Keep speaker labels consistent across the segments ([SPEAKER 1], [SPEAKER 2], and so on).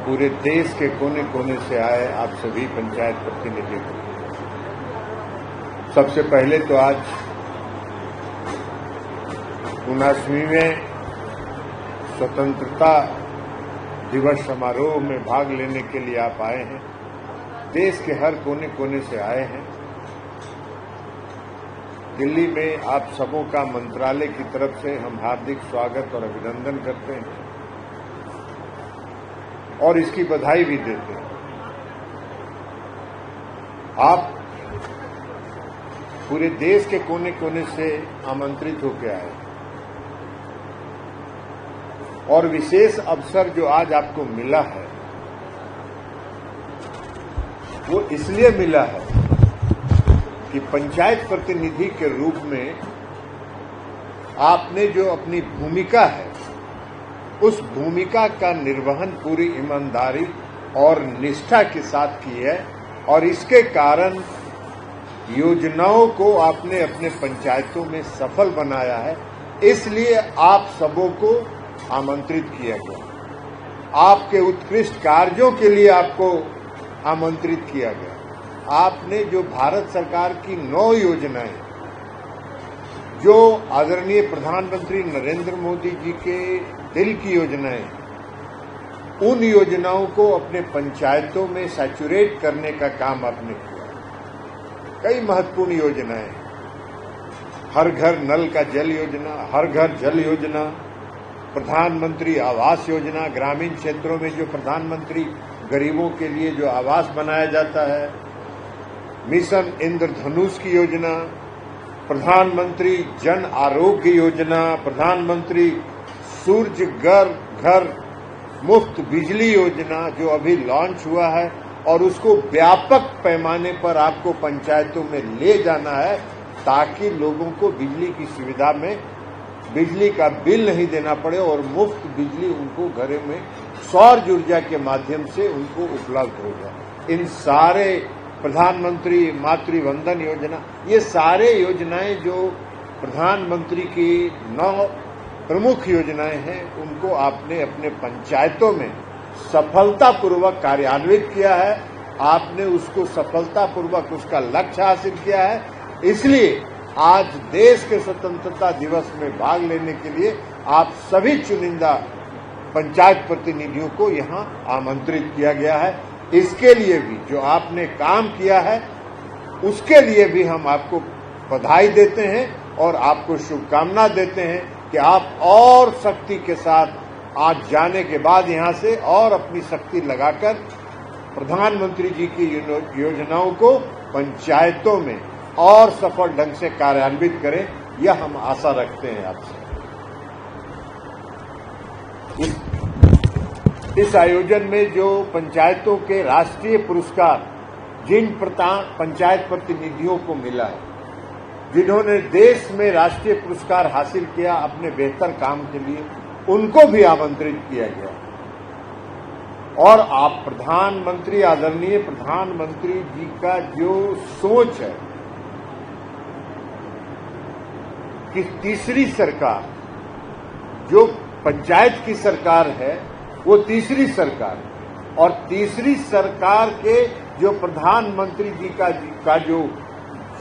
[SPEAKER 1] पूरे देश के कोने कोने से आए आप सभी पंचायत प्रतिनिधियों को सबसे पहले तो आज 79वें स्वतंत्रता दिवस समारोह में भाग लेने के लिए आप आए हैं। देश के हर कोने कोने से आए हैं। दिल्ली में आप सबों का मंत्रालय की तरफ से हम हार्दिक स्वागत और अभिनंदन करते हैं और इसकी बधाई भी देते हैं। आप पूरे देश के कोने कोने से आमंत्रित होकर आए और विशेष अवसर जो आज आपको मिला है वो इसलिए मिला है कि पंचायत प्रतिनिधि के रूप में आपने जो अपनी भूमिका है उस भूमिका का निर्वहन पूरी ईमानदारी और निष्ठा के साथ की है और इसके कारण योजनाओं को आपने अपने पंचायतों में सफल बनाया है। इसलिए आप सबों को आमंत्रित किया गया। आपके उत्कृष्ट कार्यों के लिए आपको आमंत्रित किया गया। आपने जो भारत सरकार की 9 योजनाएं जो आदरणीय प्रधानमंत्री नरेंद्र मोदी जी के दिल की योजनाएं, उन योजनाओं को अपने पंचायतों में सैचुरेट करने का काम आपने किया। कई महत्वपूर्ण योजनाएं, हर घर नल का जल योजना, हर घर जल योजना, प्रधानमंत्री आवास योजना, ग्रामीण क्षेत्रों में जो प्रधानमंत्री गरीबों के लिए जो आवास बनाया जाता है, मिशन इंद्रधनुष की योजना, प्रधानमंत्री जन आरोग्य योजना, प्रधानमंत्री सूर्य घर मुफ्त बिजली योजना जो अभी लॉन्च हुआ है और उसको व्यापक पैमाने पर आपको पंचायतों में ले जाना है ताकि लोगों को बिजली की सुविधा में बिजली का बिल नहीं देना पड़े और मुफ्त बिजली उनको घरों में सौर ऊर्जा के माध्यम से उनको उपलब्ध हो जाए। इन सारे प्रधानमंत्री मातृ वंदन योजना, ये सारे योजनाएं जो प्रधानमंत्री की 9 प्रमुख योजनाएं हैं उनको आपने अपने पंचायतों में सफलतापूर्वक कार्यान्वित किया है। आपने उसको सफलतापूर्वक उसका लक्ष्य हासिल किया है। इसलिए आज देश के स्वतंत्रता दिवस में भाग लेने के लिए आप सभी चुनिंदा पंचायत प्रतिनिधियों को यहां आमंत्रित किया गया है। इसके लिए भी जो आपने काम किया है उसके लिए भी हम आपको बधाई देते हैं और आपको शुभकामना देते हैं कि आप और शक्ति के साथ आज जाने के बाद यहां से और अपनी शक्ति लगाकर प्रधानमंत्री जी की योजनाओं को पंचायतों में और सफल ढंग से कार्यान्वित करें, यह हम आशा रखते हैं आपसे। इस आयोजन में जो पंचायतों के राष्ट्रीय पुरस्कार जिन पंचायत प्रतिनिधियों को मिला है, जिन्होंने देश में राष्ट्रीय पुरस्कार हासिल किया अपने बेहतर काम के लिए, उनको भी आमंत्रित किया गया। और आप प्रधानमंत्री आदरणीय प्रधानमंत्री जी का जो सोच है कि तीसरी सरकार जो पंचायत की सरकार है वो तीसरी सरकार है और तीसरी सरकार के जो प्रधानमंत्री जी का जो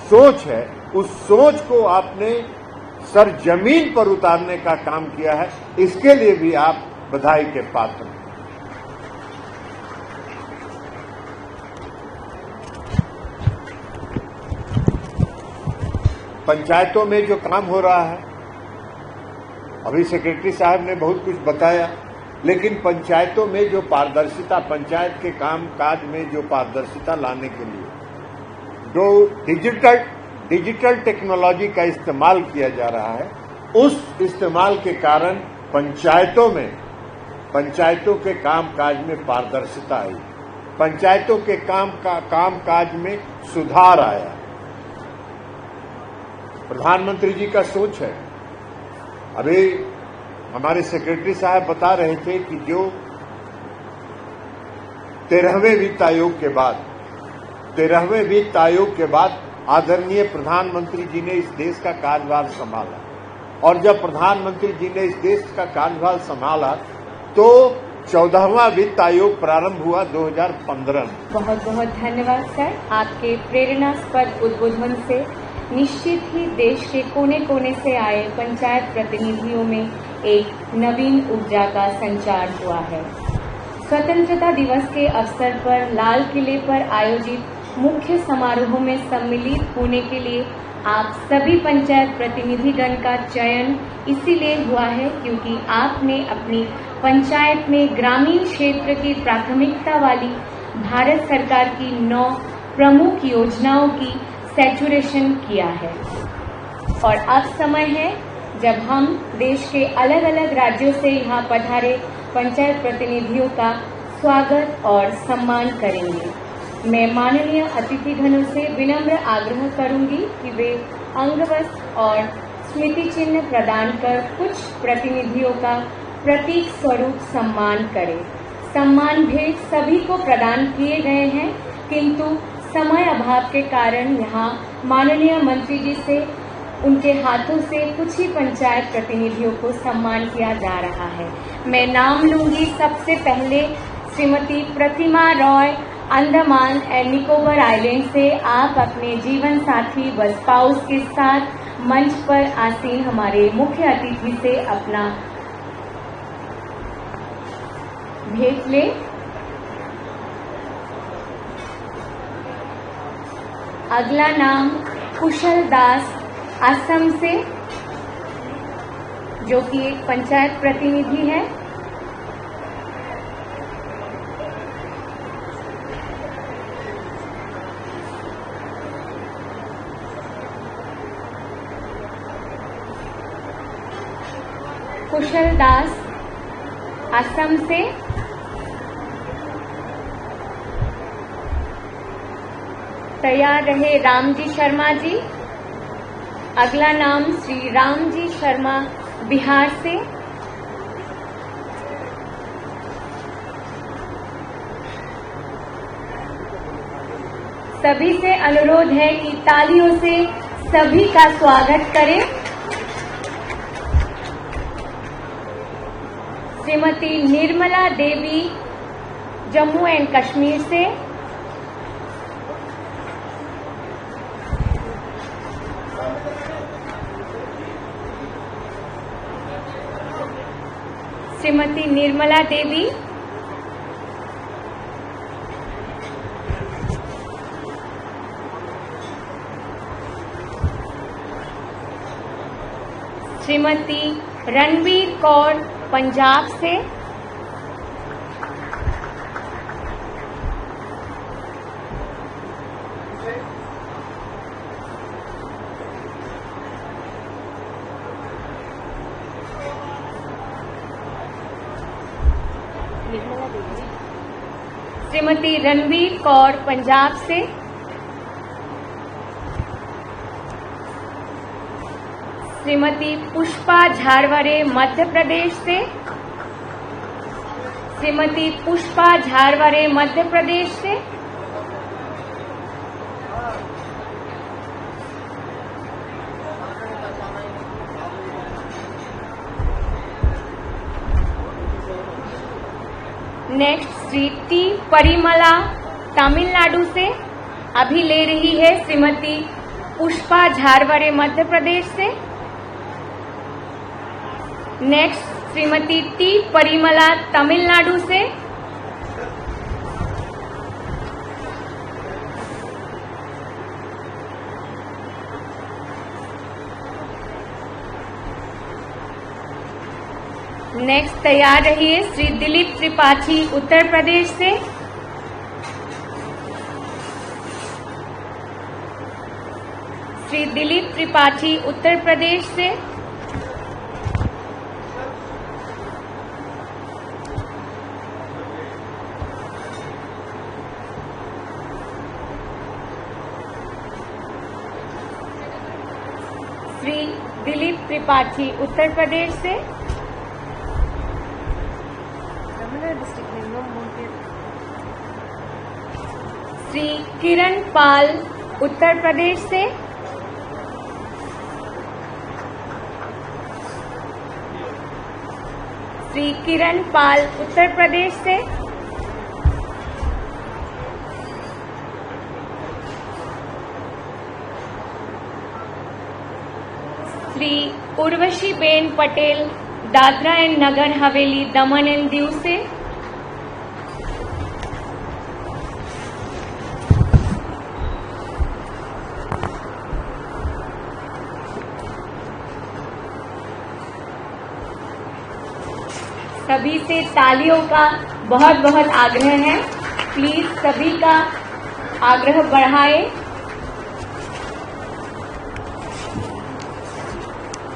[SPEAKER 1] सोच है उस सोच को आपने सर जमीन पर उतारने का काम किया है। इसके लिए भी आप बधाई के पात्र हैं। पंचायतों में जो काम हो रहा है, अभी सेक्रेटरी साहब ने बहुत कुछ बताया, लेकिन पंचायतों में जो पारदर्शिता, पंचायत के काम काज में जो पारदर्शिता लाने के लिए जो डिजिटल टेक्नोलॉजी का इस्तेमाल किया जा रहा है, उस इस्तेमाल के कारण पंचायतों के काम काज में पारदर्शिता आई, पंचायतों के काम काज में सुधार आया। प्रधानमंत्री जी का सोच है। अभी हमारे सेक्रेटरी साहब बता रहे थे कि जो 13वें वित्त आयोग के बाद आदरणीय प्रधानमंत्री जी ने इस देश का कार्यभार संभाला और जब प्रधानमंत्री जी ने इस देश का कार्यभार संभाला तो 14वां वित्त आयोग प्रारंभ हुआ 2015 में।
[SPEAKER 2] बहुत बहुत धन्यवाद सर। आपके प्रेरणास्पद उद्बोधन से निश्चित ही देश के कोने कोने से आए पंचायत प्रतिनिधियों में एक नवीन ऊर्जा का संचार हुआ है। स्वतंत्रता दिवस के अवसर पर लाल किले पर आयोजित मुख्य समारोह में सम्मिलित होने के लिए आप सभी पंचायत प्रतिनिधिगण का चयन इसीलिए हुआ है क्योंकि आपने अपनी पंचायत में ग्रामीण क्षेत्र की प्राथमिकता वाली भारत सरकार की 9 प्रमुख योजनाओं की सैचुरेशन किया है। और अब समय है जब हम देश के अलग अलग राज्यों से यहाँ पधारे पंचायत प्रतिनिधियों का स्वागत और सम्मान करेंगे। मैं माननीय अतिथिगणों से विनम्र आग्रह करूंगी कि वे अंगवस्त्र और स्मृति चिन्ह प्रदान कर कुछ प्रतिनिधियों का प्रतीक स्वरूप सम्मान करें। सम्मान भेंट सभी को प्रदान किए गए हैं, किंतु समय अभाव के कारण यहाँ माननीय मंत्री जी से उनके हाथों से कुछ ही पंचायत प्रतिनिधियों को सम्मान किया जा रहा है। मैं नाम लूंगी। सबसे पहले श्रीमती प्रतिमा रॉय, अंडमान एंड निकोबार आइलैंड से। आप अपने जीवन साथी व स्पाउस के साथ मंच पर आसीन हमारे मुख्य अतिथि से अपना भेंट ले। अगला नाम कुशल दास, असम से, जो कि एक पंचायत प्रतिनिधि है। कुशल दास, असम से। तैयार रहे रामजी शर्मा जी। अगला नाम श्री रामजी शर्मा, बिहार से। सभी से अनुरोध है कि तालियों से सभी का स्वागत करें। श्रीमती निर्मला देवी, जम्मू एंड कश्मीर से। श्रीमती निर्मला देवी, श्रीमती रणवीर कौर, पंजाब से। श्रीमती रणवीर कौर, पंजाब से। श्रीमती पुष्पा झारवारे, मध्य प्रदेश से। श्रीमती पुष्पा झारवारे, मध्य प्रदेश से। नेक्स्ट श्री टी परिमला, तमिलनाडु से। अभी ले रही है श्रीमती पुष्पा झारवारे, मध्य प्रदेश से। नेक्स्ट श्रीमती टी परिमला, तमिलनाडु से। नेक्स्ट तैयार रहिए श्री दिलीप त्रिपाठी, उत्तर प्रदेश से। श्री दिलीप त्रिपाठी, उत्तर प्रदेश से। श्री दिलीप त्रिपाठी, उत्तर प्रदेश से। श्री किरण पाल, उत्तर प्रदेश से। श्री किरण पाल उत्तर प्रदेश से, Shri Urvashi Ben Patel Dadra and Nagar Haveli Daman and Diu से, सभी से तालियों का बहुत बहुत आग्रह है। प्लीज सभी का आग्रह बढ़ाएं।